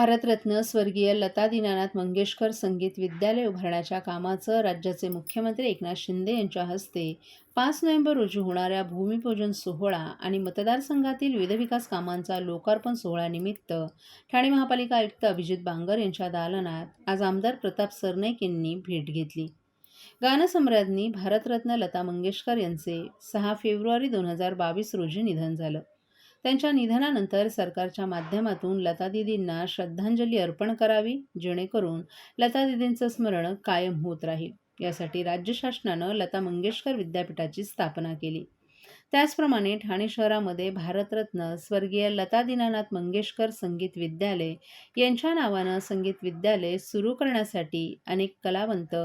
भारतरत्न स्वर्गीय लता दीनानाथ मंगेशकर संगीत विद्यालय उभारण्याच्या कामाचं राज्याचे मुख्यमंत्री एकनाथ शिंदे यांच्या हस्ते 5 नोव्हेंबर रोजी होणाऱ्या भूमिपूजन सोहळा आणि मतदारसंघातील विविध विकास कामांचा लोकार्पण सोहळ्यानिमित्त ठाणे महापालिका आयुक्त अभिजित बांगर यांच्या दालनात आज आमदार प्रताप सरनाईक यांनी भेट घेतली. गानसम्राज्ञी भारतरत्न लता मंगेशकर यांचे 6 फेब्रुवारी 2022 रोजी निधन झालं. त्यांच्या निधनानंतर सरकारच्या माध्यमातून लतादीदींना श्रद्धांजली अर्पण करावी, जेणेकरून लतादीदींचं स्मरण कायम होत राहील. यासाठी राज्य शासनानं लता मंगेशकर विद्यापीठाची स्थापना केली. त्याचप्रमाणे ठाणे शहरामध्ये भारतरत्न स्वर्गीय लता दीनानाथ मंगेशकर संगीत विद्यालय यांच्या नावानं संगीत विद्यालय सुरू करण्यासाठी अनेक कलावंत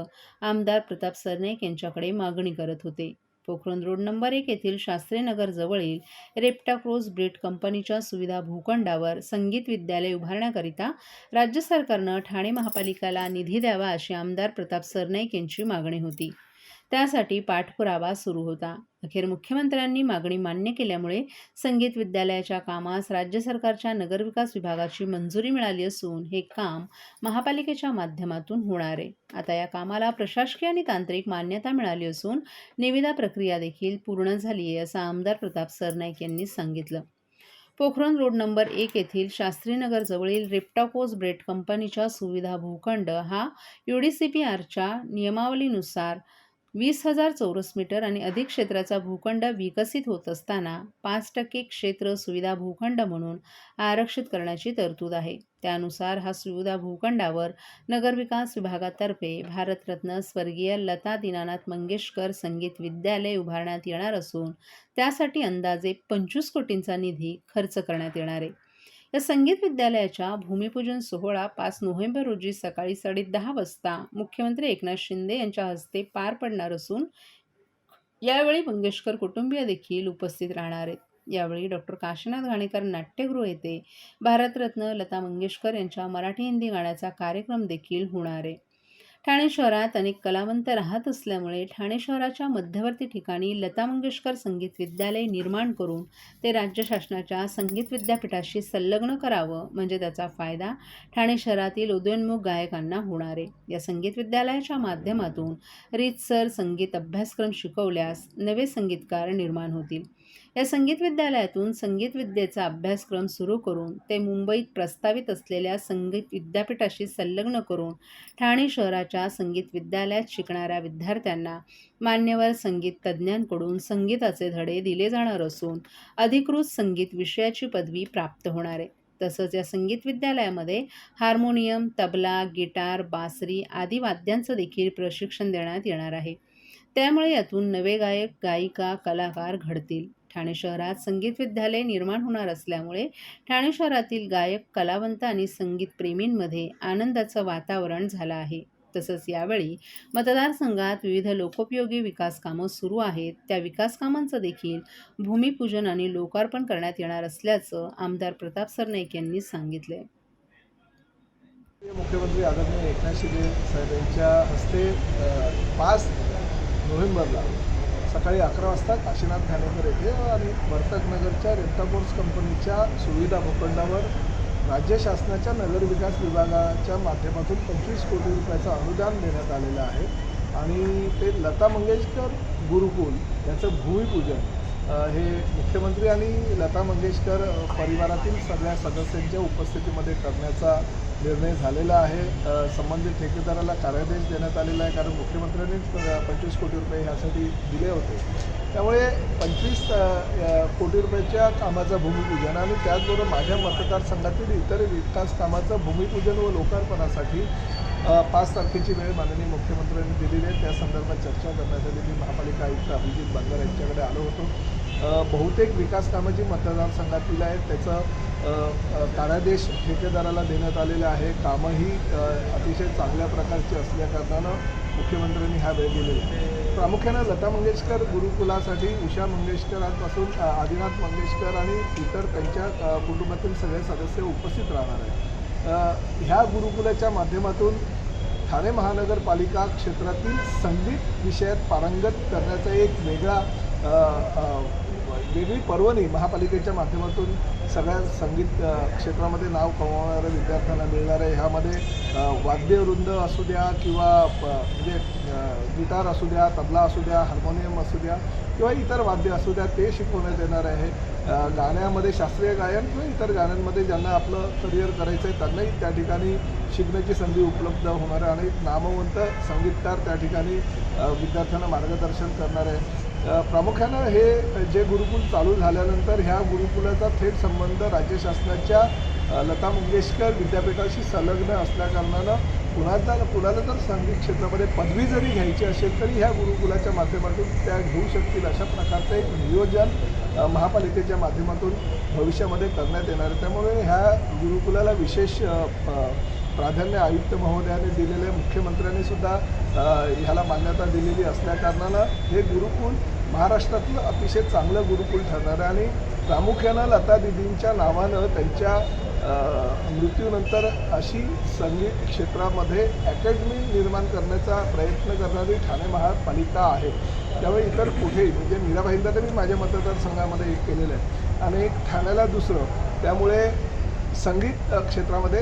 आमदार प्रताप सरनाईक यांच्याकडे मागणी करत होते. पोखरण रोड नंबर 1 येथील शास्त्रीनगर जवळील रेप्टाक्रोज ब्रेड कंपनीच्या सुविधा भूखंडावर संगीत विद्यालय उभारण्याकरिता राज्य सरकारनं ठाणे महापालिकेला निधी द्यावा अशी आमदार प्रताप सरनाईक यांची मागणी होती. त्यासाठी पाठपुरावा सुरू होता. अखेर मुख्यमंत्र्यांनी मागणी मान्य केल्यामुळे संगीत विद्यालयाच्या कामास राज्य सरकारच्या नगरविकास विभागाची मंजुरी मिळाली असून हे काम महापालिकेच्या माध्यमातून होणार आहे. आता या कामाला प्रशासकीय आणि तांत्रिक मान्यता मिळाली असून निविदा प्रक्रिया देखील पूर्ण झाली आहे, असं आमदार प्रताप सरनाईक यांनी सांगितलं. पोखरण रोड नंबर 1 येथील शास्त्रीनगर जवळील रेप्टाकोज ब्रेड कंपनीच्या सुविधा भूखंड हा UDCPRच्या नियमावलीनुसार 20,000 चौरस मीटर आणि अधिक क्षेत्राचा भूखंड विकसित होत असताना 5% क्षेत्र सुविधा भूखंड म्हणून आरक्षित करण्याची तरतूद आहे. त्यानुसार हा सुविधा भूखंडावर नगरविकास विभागातर्फे भारतरत्न स्वर्गीय लता दीनानाथ मंगेशकर संगीत विद्यालय उभारण्यात येणार असून त्यासाठी अंदाजे 25 कोटींचा निधी खर्च करण्यात येणार आहे. या संगीत विद्यालयाच्या भूमिपूजन सोहळा 5 नोव्हेंबर रोजी सकाळी 10:30 वाजता मुख्यमंत्री एकनाथ शिंदे यांच्या हस्ते पार पडणार असून यावेळी मंगेशकर कुटुंबीय देखील उपस्थित राहणार आहेत. यावेळी डॉक्टर काशीनाथ घाणेकर नाट्यगृह येथे भारतरत्न लता मंगेशकर यांच्या मराठी-हिंदी गाण्याचा कार्यक्रम देखील होणार आहे. ठाणे शहरात अनेक कलावंत राहत असल्यामुळे ठाणे शहराच्या मध्यवर्ती ठिकाणी लता मंगेशकर संगीत विद्यालय निर्माण करून ते राज्य शासनाच्या संगीत विद्यापीठाशी संलग्न करावं, म्हणजे त्याचा फायदा ठाणे शहरातील उदयोन्मुख गायकांना होणार आहे. या संगीत विद्यालयाच्या माध्यमातून रीतसर संगीत अभ्यासक्रम शिकवल्यास नवे संगीतकार निर्माण होतील. या संगीत विद्यालयातून संगीत विद्येचा अभ्यासक्रम सुरू करून ते मुंबईत प्रस्तावित असलेल्या संगीत विद्यापीठाशी संलग्न करून ठाणे शहराच्या संगीत विद्यालयात शिकणाऱ्या विद्यार्थ्यांना मान्यवर संगीत तज्ज्ञांकडून संगीताचे धडे दिले जाणार असून अधिकृत संगीत विषयाची पदवी प्राप्त होणार आहे. तसंच या संगीत विद्यालयामध्ये हार्मोनियम, तबला, गिटार, बासरी आदी वाद्यांचं देखील प्रशिक्षण देण्यात येणार आहे. त्यामुळे यातून नवे गायक, गायिका, कलाकार घडतील. ठाणे शहरात संगीत विद्यालय निर्माण होणार असल्यामुळे ठाणे शहरातील गायक, कलावंत आणि संगीत प्रेमींमध्ये आनंदाचं वातावरण झालं आहे. तसंच यावेळी मतदारसंघात विविध लोकोपयोगी विकास कामं सुरू आहेत. त्या विकास कामांचं देखील भूमिपूजन आणि लोकार्पण करण्यात येणार असल्याचं आमदार प्रताप सरनाईक यांनी सांगितले. मुख्यमंत्री आदरणीय एकनाथ शिंदे साहेब यांच्या हस्ते 5 नोव्हेंबरला सकाळी 11 वाजता काशीनाथ घाणेकर येथे आणि वर्तकनगरच्या रेप्टाकोज कंपनीच्या सुविधा भूखंडावर राज्य शासनाच्या नगरविकास विभागाच्या माध्यमातून 25 कोटी रुपयाचं अनुदान देण्यात आलेलं आहे आणि ते लता मंगेशकर गुरुकुल याचं भूमिपूजन हे मुख्यमंत्री आणि लता मंगेशकर परिवारातील सगळ्या सदस्यांच्या उपस्थितीमध्ये करण्याचा निर्णय झालेला आहे. संबंधित ठेकेदाराला कार्यादेश देण्यात आलेला आहे, कारण मुख्यमंत्र्यांनीच 25 कोटी रुपये ह्यासाठी दिले होते. त्यामुळे 25 कोटी रुपयाच्या कामाचं भूमिपूजन आणि त्याचबरोबर माझ्या मतदारसंघातील इतर विकास कामाचं भूमिपूजन व लोकार्पणासाठी 5 तारखेची वेळ माननीय मुख्यमंत्र्यांनी दिलेली आहे. त्या संदर्भात चर्चा करण्यासाठी मी महापालिका आयुक्त अभिजित बांगर यांच्याकडे आलो होतो. बहुतेक विकास कामं जी मतदारसंघातील आहेत त्याचं कार्यादेश ठेकेदाराला देण्यात आलेलं आहे. कामंही अतिशय चांगल्या प्रकारची असल्याकारणानं मुख्यमंत्र्यांनी हा वेळ दिलेला आहे. प्रामुख्यानं लता मंगेशकर गुरुकुलासाठी उषा मंगेशकरांपासून आदिनाथ मंगेशकर आणि इतर त्यांच्या कुटुंबातील सगळे सदस्य उपस्थित राहणार आहेत. ह्या गुरुकुलाच्या माध्यमातून ठाणे महानगरपालिका क्षेत्रातील संगीत विषयात पारंगत करण्याचा एक वेगळा वेगळी पर्वणी महापालिकेच्या माध्यमातून सगळ्या संगीत क्षेत्रामध्ये नाव कमावणाऱ्या विद्यार्थ्यांना मिळणार आहे. ह्यामध्ये वाद्यवृंद असू द्या किंवा म्हणजे गिटार असू द्या, तबला असू द्या, हार्मोनियम असू द्या किंवा इतर वाद्य असू द्या, ते शिकवण्यात येणार आहे. गाण्यामध्ये शास्त्रीय गायन किंवा इतर गाण्यांमध्ये ज्यांना आपलं करिअर करायचं आहे त्यांनाही त्या ठिकाणी शिकण्याची संधी उपलब्ध होणार आहे आणि नामवंत संगीतकार त्या ठिकाणी विद्यार्थ्यांना मार्गदर्शन करणार आहे. प्रामुख्यानं हे जे गुरुकुल चालू झाल्यानंतर ह्या गुरुकुलाचा थेट संबंध राज्य शासनाच्या लता मंगेशकर विद्यापीठाशी संलग्न असल्याकारणानं कुणाला जर संगीत क्षेत्रामध्ये पदवी जरी घ्यायची असेल तरी ह्या गुरुकुलाच्या माध्यमातून त्या घेऊ शकतील अशा प्रकारचं एक नियोजन महापालिकेच्या माध्यमातून भविष्यामध्ये करण्यात येणार आहे. त्यामुळे ह्या गुरुकुलाला विशेष प्राधान्य आयुक्त महोदयाने दिलेले, मुख्यमंत्र्यांनी सुद्धा ह्याला मान्यता दिलेली असल्याकारणानं हे गुरुकुल महाराष्ट्रातलं अतिशय चांगलं गुरुकुल ठरणार आहे आणि प्रामुख्यानं लता दिदींच्या नावानं त्यांच्या मृत्यूनंतर अशी संगीत क्षेत्रामध्ये अकॅडमी निर्माण करण्याचा प्रयत्न करणारी ठाणे महापालिका आहे. त्यामुळे इतर कुठेही म्हणजे मीरा भाईंदा तर मी माझ्या मतदारसंघामध्ये एक केलेलं आहे आणि एक ठाण्याला दुसरं. त्यामुळे संगीत क्षेत्रामध्ये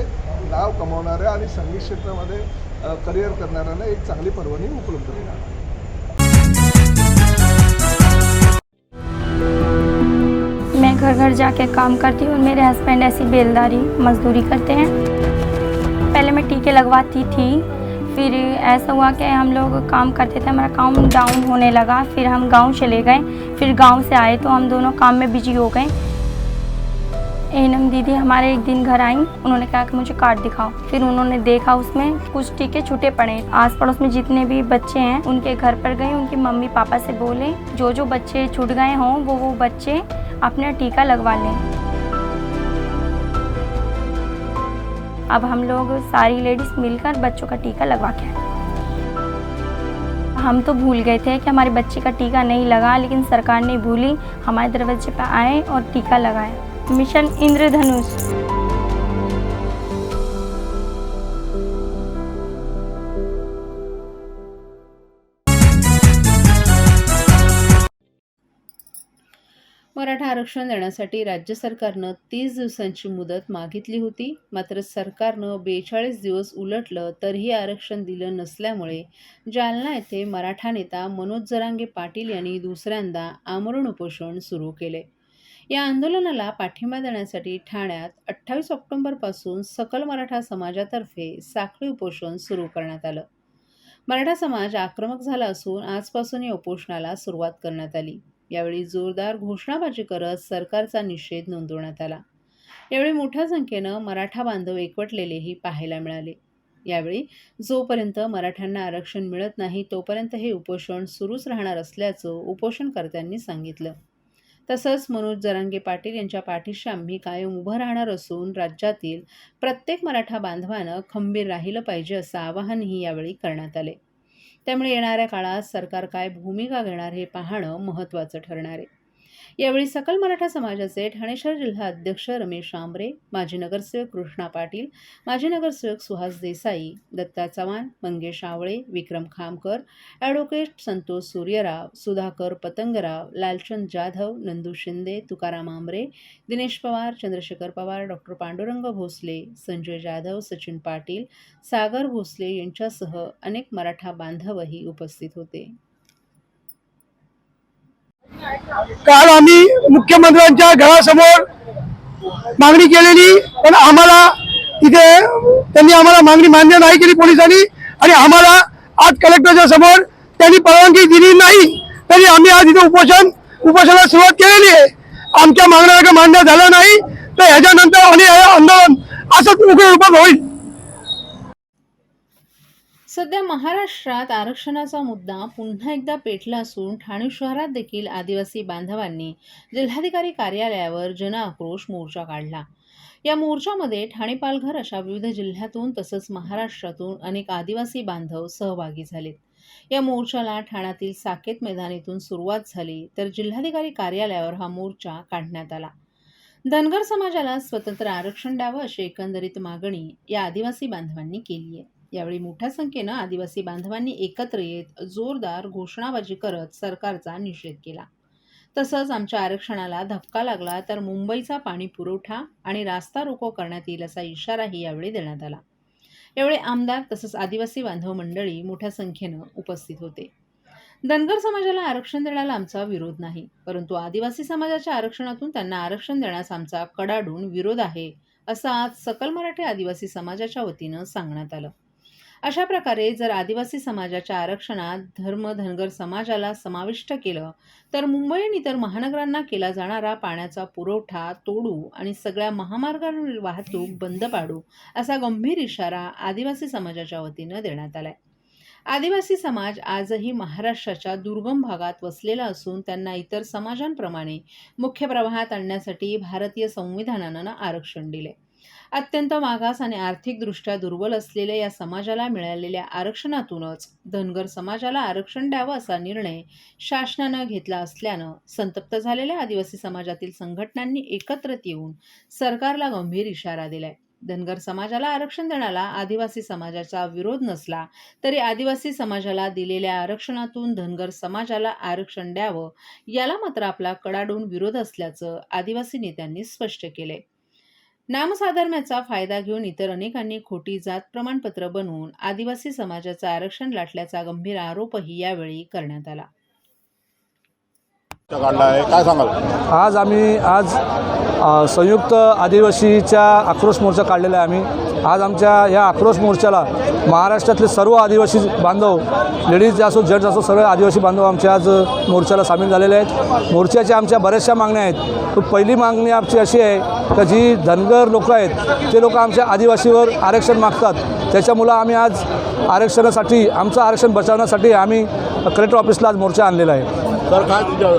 नाव कमावणाऱ्या आणि संगीत क्षेत्रामध्ये करिअर करणाऱ्यांना एक चांगली पर्वणी उपलब्ध होणार. मैं घर घर जाके काम करती हूँ और मेरे हस्बैंड ऐसी बेलदारी मजदूरी करते हैं। पहले मैं टीके लगवाती थी, फिर ऐसा हुआ कि हम लोग काम करते थे, हमारा काम डाउन होने लगा, फिर हम गांव चले गए, फिर गांव से आए तो हम दोनों काम में बिजी हो गए। एनम दीदी हमारे एक दिन घर आई, उन्होंने कहा कि मुझे कार्ड दिखाओ। फिर उन्होंने देखा उसमें कुछ टीके छूटे पड़े। आस पड़ोस में जितने भी बच्चे हैं उनके घर पर गए, उनकी मम्मी पापा से बोले जो बच्चे छूट गए हों वो बच्चे अपना टीका लगवा लें। अब हम लोग सारी लेडीज मिलकर बच्चों का टीका लगवा के आए। हम तो भूल गए थे कि हमारे बच्चे का टीका नहीं लगा, लेकिन सरकार नहीं भूली, हमारे दरवाजे पर आए और टीका लगाया। मिशन इंद्रधनुष। मराठा आरक्षण देण्यासाठी राज्य सरकारनं 30 दिवसांची मुदत मागितली होती. मात्र सरकारनं 42 दिवस उलटलं तरीही आरक्षण दिलं नसल्यामुळे जालना येथे मराठा नेता मनोज जरांगे पाटील यांनी दुसऱ्यांदा आमरण उपोषण सुरू केले. या आंदोलनाला पाठिंबा देण्यासाठी ठाण्यात 28 ऑक्टोबरपासून सकल मराठा समाजातर्फे साखळी उपोषण सुरू करण्यात आलं. मराठा समाज आक्रमक झाला असून आजपासून या उपोषणाला सुरुवात करण्यात आली. यावेळी जोरदार घोषणाबाजी करत सरकारचा निषेध नोंदवण्यात आला. यावेळी मोठ्या संख्येनं मराठा बांधव एकवटलेलेही पाहायला मिळाले. यावेळी जोपर्यंत मराठ्यांना आरक्षण मिळत नाही तोपर्यंत हे उपोषण सुरूच राहणार असल्याचं उपोषणकर्त्यांनी सांगितलं. तसंच मनोज जरांगे पाटील यांच्या पाठीशी आम्ही कायम उभं राहणार असून राज्यातील प्रत्येक मराठा बांधवानं खंबीर राहिलं पाहिजे असं आवाहनही यावेळी करण्यात आले. त्यामुळे येणाऱ्या काळात सरकार काय भूमिका घेणार हे पाहणं महत्त्वाचं ठरणार आहे. यावेळी सकल मराठा समाजाचे ठाणे शहर जिल्हा अध्यक्ष रमेश आंबरे, माजी नगरसेवक कृष्णा पाटील, माजी नगरसेवक सुहास देसाई, दत्ता चव्हाण, मंगेश आवळे, विक्रम खामकर, ॲडव्होकेट संतोष सूर्यराव, सुधाकर पतंगराव, लालचंद जाधव, नंदू शिंदे, तुकाराम आंबरे, दिनेश पवार, चंद्रशेखर पवार, डॉक्टर पांडुरंग भोसले, संजय जाधव, सचिन पाटील, सागर भोसले यांच्यासह अनेक मराठा बांधवही उपस्थित होते. काल आम्ही मुख्यमंत्र्यांच्या घरासमोर मागणी केलेली, पण आम्हाला तिथे त्यांनी आम्हाला मागणी मान्य नाही केली पोलिसांनी आणि आम्हाला आज कलेक्टरच्या समोर त्यांनी परवानगी दिली नाही. तरी आम्ही आज इथे उपोषणाला सुरुवात केलेली आहे. आमच्या मागण्या मान्य झालं नाही तर ह्याच्यानंतर आणि हे आंदोलन असंच उग्र रूपात होईल. सध्या महाराष्ट्रात आरक्षणाचा मुद्दा पुन्हा एकदा पेटला असून ठाणे शहरात देखील आदिवासी बांधवांनी जिल्हाधिकारी कार्यालयावर जनआक्रोश मोर्चा काढला. या मोर्चामध्ये ठाणे, पालघर अशा विविध जिल्ह्यातून तसंच महाराष्ट्रातून अनेक आदिवासी बांधव सहभागी झालेत. या मोर्चाला ठाण्यातील साकेत मैदानातून सुरुवात झाली तर जिल्हाधिकारी कार्यालयावर हा मोर्चा काढण्यात आला. धनगर समाजाला स्वतंत्र आरक्षण द्यावं अशी एकंदरीत मागणी या आदिवासी बांधवांनी केली आहे. यावेळी मोठ्या संख्येनं आदिवासी बांधवांनी एकत्र येत जोरदार घोषणाबाजी करत सरकारचा निषेध केला. तसंच आमच्या आरक्षणाला धक्का लागला तर मुंबईचा पाणी पुरवठा आणि रास्ता रोको करण्यात येईल असा इशाराही यावेळी देण्यात आला. यावेळी आमदार तसंच आदिवासी बांधव मंडळी मोठ्या संख्येनं उपस्थित होते. धनगर समाजाला आरक्षण देण्याला आमचा विरोध नाही, परंतु आदिवासी समाजाच्या आरक्षणातून त्यांना आरक्षण देण्यास आमचा कडाडून विरोध आहे, असं आज सकल मराठी आदिवासी समाजाच्या वतीनं सांगण्यात आलं. अशा प्रकारे जर आदिवासी समाजाच्या आरक्षणात धनगर समाजाला समाविष्ट केलं तर मुंबई आणि इतर महानगरांना केला जाणारा पाण्याचा पुरवठा तोडू आणि सगळ्या महामार्गांवरील वाहतूक बंद पाडू असा गंभीर इशारा आदिवासी समाजाच्या वतीनं देण्यात आलाय. आदिवासी समाज आजही महाराष्ट्राच्या दुर्गम भागात वसलेला असून त्यांना इतर समाजांप्रमाणे मुख्य प्रवाहात आणण्यासाठी भारतीय संविधानानं आरक्षण दिले. अत्यंत मागास आणि आर्थिकदृष्ट्या दुर्बल असलेल्या या समाजाला मिळालेल्या आरक्षणातूनच धनगर समाजाला आरक्षण द्यावं असा निर्णय शासनानं घेतला असल्यानं संतप्त झालेल्या आदिवासी समाजातील संघटनांनी एकत्रित येऊन सरकारला गंभीर इशारा दिलाय. धनगर समाजाला आरक्षण देण्याला आदिवासी समाजाचा विरोध नसला तरी आदिवासी समाजाला दिलेल्या आरक्षणातून धनगर समाजाला आरक्षण द्यावं याला मात्र आपला कडाडून विरोध असल्याचं आदिवासी नेत्यांनी स्पष्ट केले. नामसाधर्म्याचा फायदा घेऊन इतर अनेकांनी खोटी जात प्रमाणपत्र बनवून आदिवासी समाजाचं आरक्षण लाटल्याचा गंभीर आरोपही यावेळी करण्यात आला. काढला आहे, काय सांगाल? आज संयुक्त आदिवासीचा आक्रोश मोर्चा काढलेला आहे. आज आमच्या या आक्रोश मोर्चाला महाराष्ट्रातले सर्व आदिवासी बांधव, लेडीज असो जेंट्स असो, सर्व आदिवासी बांधव आमच्या आज मोर्चाला सामील झालेले आहेत. मोर्चाच्या आमच्या बऱ्याचशा मागण्या आहेत. पहिली मागणी आमची अशी आहे की जी धनगर लोक आहेत ते लोक आमच्या आदिवासीवर आरक्षण मागतात. त्याच्यामुळं आम्ही आज आरक्षणासाठी, आमचं आरक्षण बचावण्यासाठी आम्ही कलेक्टर ऑफिसला आज मोर्चा आणलेला आहे. तर काय तुझ्या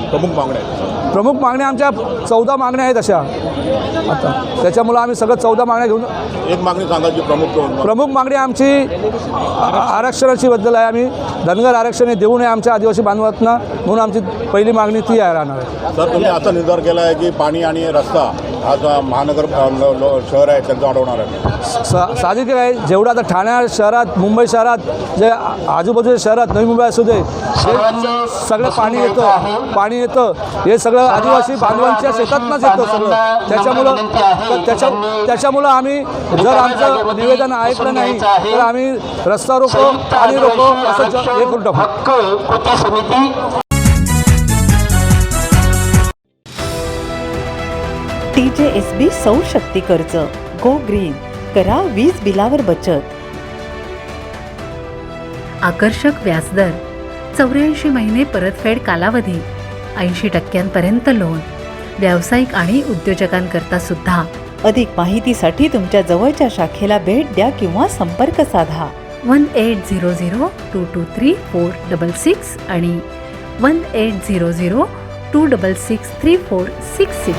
प्रमुख मागण्या आहेत? प्रमुख मागण्या आमच्या 14 मागण्या आहेत अशा. आता त्याच्यामुळं आम्ही सगळं 14 मागण्या घेऊन, एक मागणी सांगायची प्रमुख मागणी आमची आरक्षणाची बद्दल आहे. आम्ही धनगर आरक्षण देऊ नये आमच्या आदिवासी बांधवांना, म्हणून आमची पहिली मागणी ती आहे राहणार आहे. सर, तुम्ही असा निर्धार केला आहे की पाणी आणि रस्ता आज महानगर शहर आहे त्यांचं अडवणार आहे. साहजिक आहे. जेवढं आता ठाणे शहरात, मुंबई शहरात, जे आजूबाजूच्या शहरात, नवी मुंबई असू दे, सगळं पाणी येतं हे सगळं आदिवासी बांधवांच्या शेतातनंच येतं सगळं. त्याच्यामुळं आम्ही जर आमचं निवेदन ऐकलं नाही तर आम्ही रस्ता रोको, पाणी रोको असं हे करून टाकू. TJSB सौर शक्ती कर्ज, गो ग्रीन, करा वीज बिलावर बचत. आकर्षक व्याजदर, 84 महिने परतफेड कालावधी, 80% लोन, व्यावसायिक आणि उद्योजकांकरता सुद्धा. अधिक माहितीसाठी तुमच्या जवळच्या शाखेला भेट द्या किंवा संपर्क साधा. 1800-223-466 आणि 1800-266-3466.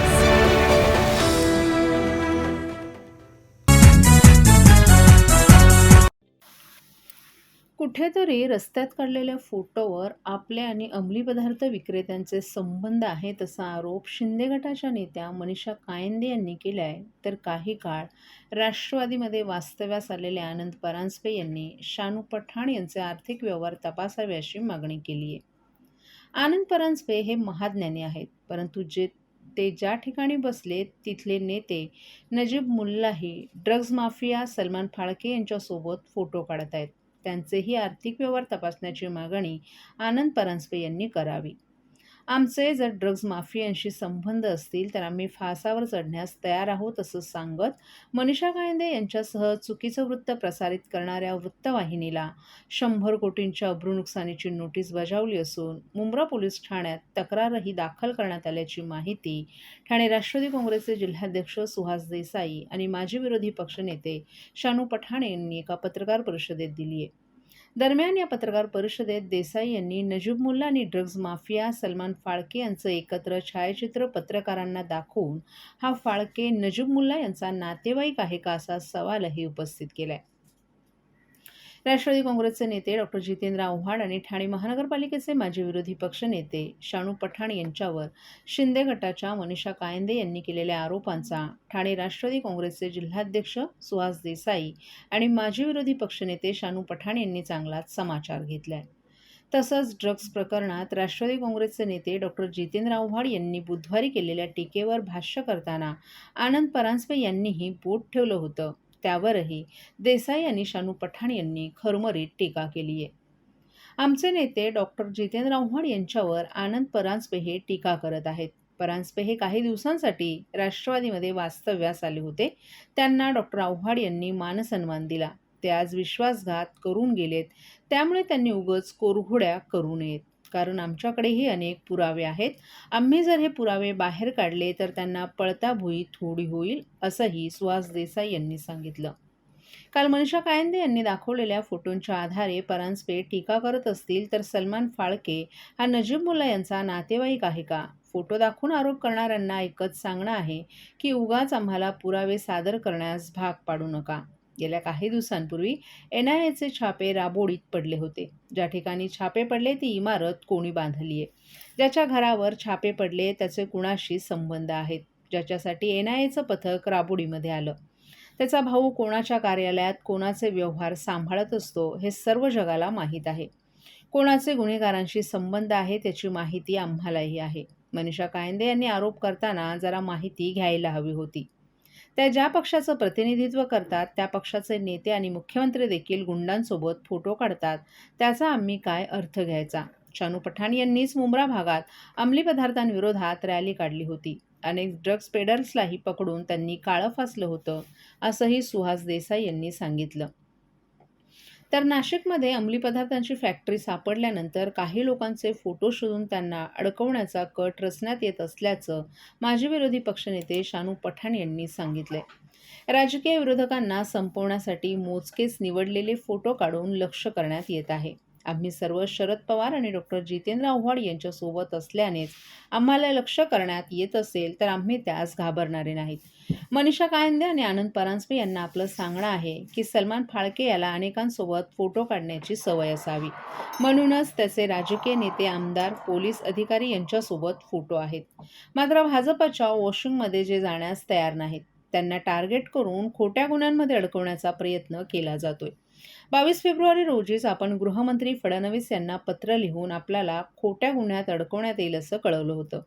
कुठेतरी रस्त्यात काढलेल्या फोटोवर आपले आणि अंमली पदार्थ विक्रेत्यांचे संबंध आहेत असा आरोप शिंदे गटाच्या नेत्या मनीषा कायंदे यांनी केला आहे. तर काही काळ राष्ट्रवादीमध्ये वास्तव्यास आलेले आनंद परांजपे यांनी शानू पठाण यांचे आर्थिक व्यवहार तपासावे अशी मागणी केली आहे. आनंद परांजपे हे महाज्ञानी आहेत, परंतु ते ज्या ठिकाणी बसले तिथले नेते नजीब मुल्लाही ड्रग्ज माफिया सलमान फाळके यांच्यासोबत फोटो काढत आहेत. त्यांचेही आर्थिक व्यवहार तपासण्याची मागणी आनंद परांजपे यांनी करावी. आमचे जर ड्रग्ज माफियांशी संबंध असतील तर आम्ही फासावर चढण्यास तयार आहोत असं सांगत मनीषा कायंदे यांच्यासह चुकीचं वृत्त प्रसारित करणाऱ्या वृत्तवाहिनीला 100 कोटींच्या अब्रू नुकसानीची नोटीस बजावली असून मुंब्रा पोलीस ठाण्यात तक्रारही दाखल करण्यात आल्याची माहिती ठाणे राष्ट्रवादी काँग्रेसचे जिल्हाध्यक्ष सुहास देसाई आणि माजी विरोधी पक्षनेते शानू पठाण यांनी एका पत्रकार परिषदेत दिली आहे. दरम्यान या पत्रकार परिषदेत देसाई यांनी नजीब मुल्ला आणि ड्रग्ज माफिया सलमान फाळके यांचं एकत्र छायाचित्र पत्रकारांना दाखवून हा फाळके नजीब मुल्ला यांचा नातेवाईक आहे का असा सवालही उपस्थित केलाय. राष्ट्रवादी काँग्रेसचे नेते डॉक्टर जितेंद्र आव्हाड आणि ठाणे महानगरपालिकेचे माजी विरोधी पक्षनेते शानू पठाण यांच्यावर शिंदे गटाच्या मनीषा कायंदे यांनी केलेल्या आरोपांचा ठाणे राष्ट्रवादी काँग्रेसचे जिल्हाध्यक्ष सुहास देसाई आणि माजी विरोधी पक्षनेते शानू पठाण यांनी चांगलाच समाचार घेतलाय. तसंच ड्रग्ज प्रकरणात राष्ट्रवादी काँग्रेसचे नेते डॉक्टर जितेंद्र आव्हाड यांनी बुधवारी केलेल्या टीकेवर भाष्य करताना आनंद परांजपे यांनीही बोट ठेवलं होतं. त्यावरही देसाई आणि शानू पठाण यांनी खरमरीत टीका केली आहे. आमचे नेते डॉक्टर जितेंद्र आव्हाड यांच्यावर आनंद परांजपे हे टीका करत आहेत. परांजपे हे काही दिवसांसाठी राष्ट्रवादीमध्ये वास्तव्यास आले होते. त्यांना डॉक्टर आव्हाड यांनी मानसन्मान दिला. ते आज विश्वासघात करून गेलेत. त्यामुळे त्यांनी उगाच कोरघोड्या करू नयेत. कारण आमच्याकडेही अनेक पुरावे आहेत. आम्ही जर हे पुरावे बाहेर काढले तर त्यांना पळता भुई थोडी होईल, असंही सुहास देसाई यांनी सांगितलं. काल मनीषा कायंदे यांनी दाखवलेल्या फोटोंच्या आधारे परांजपे टीका करत असतील तर सलमान फाळके हा नजीब मुल्ला यांचा नातेवाईक आहे का? फोटो दाखवून आरोप करणाऱ्यांना एकच सांगणं आहे की उगाच आम्हाला पुरावे सादर करण्यास भाग पाडू नका. गेल्या काही दिवसांपूर्वी NIAचे छापे राबोडीत पडले होते. ज्या ठिकाणी छापे पडले ती इमारत कोणी बांधली आहे? ज्याच्या घरावर छापे पडले त्याचे कुणाशी संबंध आहेत? ज्याच्यासाठी NIAचं पथक राबोडीमध्ये आलं, त्याचा भाऊ कोणाच्या कार्यालयात कोणाचे व्यवहार सांभाळत असतो हे सर्व जगाला माहीत आहे. कोणाचे गुन्हेगारांशी संबंध आहे त्याची माहिती आम्हालाही आहे. मनीषा कायंदे यांनी आरोप करताना जरा माहिती घ्यायला हवी होती. त्या ज्या पक्षाचं प्रतिनिधित्व करतात त्या पक्षाचे नेते आणि मुख्यमंत्री देखील गुंडांसोबत फोटो काढतात. त्याचा आम्ही काय अर्थ घ्यायचा? शानू पठाण यांनीच मुंब्रा भागात अंमली पदार्थांविरोधात रॅली काढली होती. अनेक ड्रग्ज पेडर्सलाही पकडून त्यांनी काळं फासलं होतं, असंही सुहास देसाई यांनी सांगितलं. तर नाशिकमध्ये अंमली पदार्थांची फॅक्टरी सापडल्यानंतर काही लोकांचे फोटो शोधून त्यांना अडकवण्याचा कट रचण्यात येत असल्याचं माजी विरोधी पक्षनेते शानू पठाण यांनी सांगितले. राजकीय विरोधकांना संपवण्यासाठी मोजकेच निवडलेले फोटो काढून लक्ष करण्यात येत आहे. आम्ही सर्व शरद पवार आणि डॉक्टर जितेंद्र आव्हाड यांच्यासोबत असल्यानेच आम्हाला लक्ष करण्यात येत असेल तर आम्ही त्यास घाबरणारे नाहीत. मनीषा कायंदे आणि आनंद परांजपे यांना आपलं सांगणं आहे की सलमान फाळके याला अनेकांसोबत फोटो काढण्याची सवय असावी. म्हणूनच त्याचे राजकीय नेते, आमदार, पोलीस अधिकारी यांच्यासोबत फोटो आहेत. मात्र भाजपच्या वॉशिंगमध्ये जे जाण्यास तयार नाहीत त्यांना टार्गेट करून खोट्या गुन्ह्यांमध्ये अडकवण्याचा प्रयत्न केला जातोय. 22 फेब्रुवारी रोजीच आपण गृहमंत्री फडणवीस यांना पत्र लिहून आपल्याला खोट्या गुन्ह्यात अडकवण्यात येईल असं कळवलं होतं.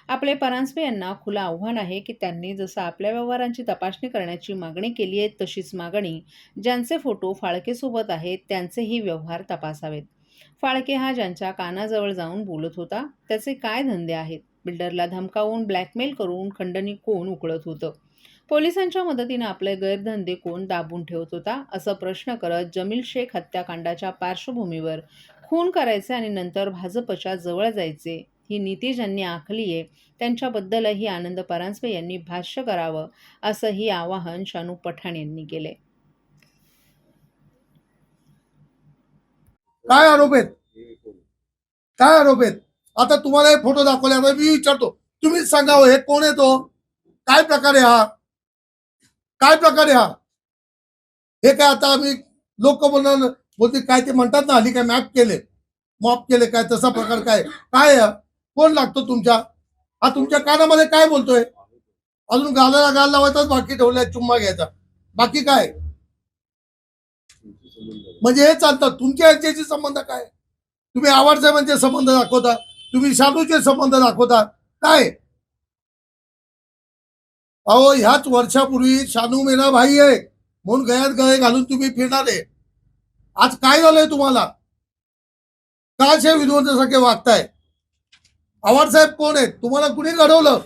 आपले परांजपे यांना खुलं आव्हान आहे की त्यांनी जसं आपल्या व्यवहारांची तपासणी करण्याची मागणी केली आहे तशीच मागणी ज्यांचे फोटो फाळकेसोबत आहेत त्यांचेही व्यवहार तपासावेत. फाळके हा ज्यांच्या कानाजवळ जाऊन बोलत होता त्याचे काय धंदे आहेत? बिल्डरला धमकावून ब्लॅकमेल करून खंडणी कोण उकळत होतं? पोलिसांच्या मदतीनं आपले गैरधंदे कोण दाबून ठेवत होता? असा प्रश्न करत जमील शेख हत्याकांडाच्या पार्श्वभूमीवर खून करायचे आणि नंतर भाजपच्या जवळ जायचे ही नीती ज्यांनी आखली आहे त्यांच्याबद्दलही आनंद परांजपे यांनी भाष्य करावं, असंही आवाहन शानू पठाण यांनी केले. काय आरोप आहेत? काय आरोप आहेत? आता तुम्हाला हे फोटो दाखवले, आता मी विचारतो, तुम्हीच सांगावं हे कोण आहे तो? काय प्रकार आहे हा? काय प्रकार आहे हा? हे काय आता आम्ही लोक बोलते काय ते म्हणतात ना, हल्ली काय मॉप केले काय तसा प्रकार काय काय कोण लागतो तुमच्या? हा तुमच्या कानामध्ये काय बोलतोय? अजून गालाला गाल लावायचाच बाकी ठेवलाय, चुम्मा घ्यायचा, बाकी काय? म्हणजे हे चालतं. तुमच्या यांच्याशी संबंध काय? तुम्ही आव्हाड साहेबांचे संबंध दाखवता, तुम्ही शानूचे संबंध दाखवता, काय? अहो ह्याच वर्षापूर्वी शानू मेरा भाई आहे म्हणून गळ्यात गळे घालून तुम्ही फिरणारे. आज काय झालंय तुम्हाला? का असे विनोदासारखे वागताय? आव्हाड साहेब कोण आहेत? तुम्हाला कुणी घडवलं?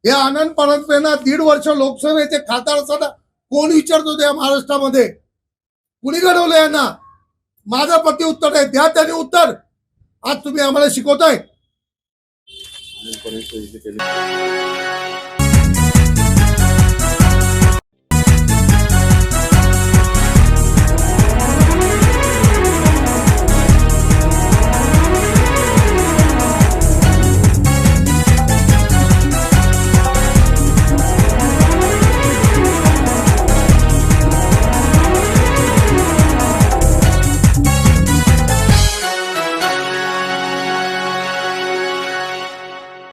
हे आनंद परांजपेंना 1.5 वर्ष लोकसभेचे खासदार असताना कोण विचारत होते या महाराष्ट्रामध्ये? कुणी घडवलं यांना? माझं पती उत्तर आहे, द्या त्याने उत्तर. आज तुम्ही आम्हाला शिकवताय.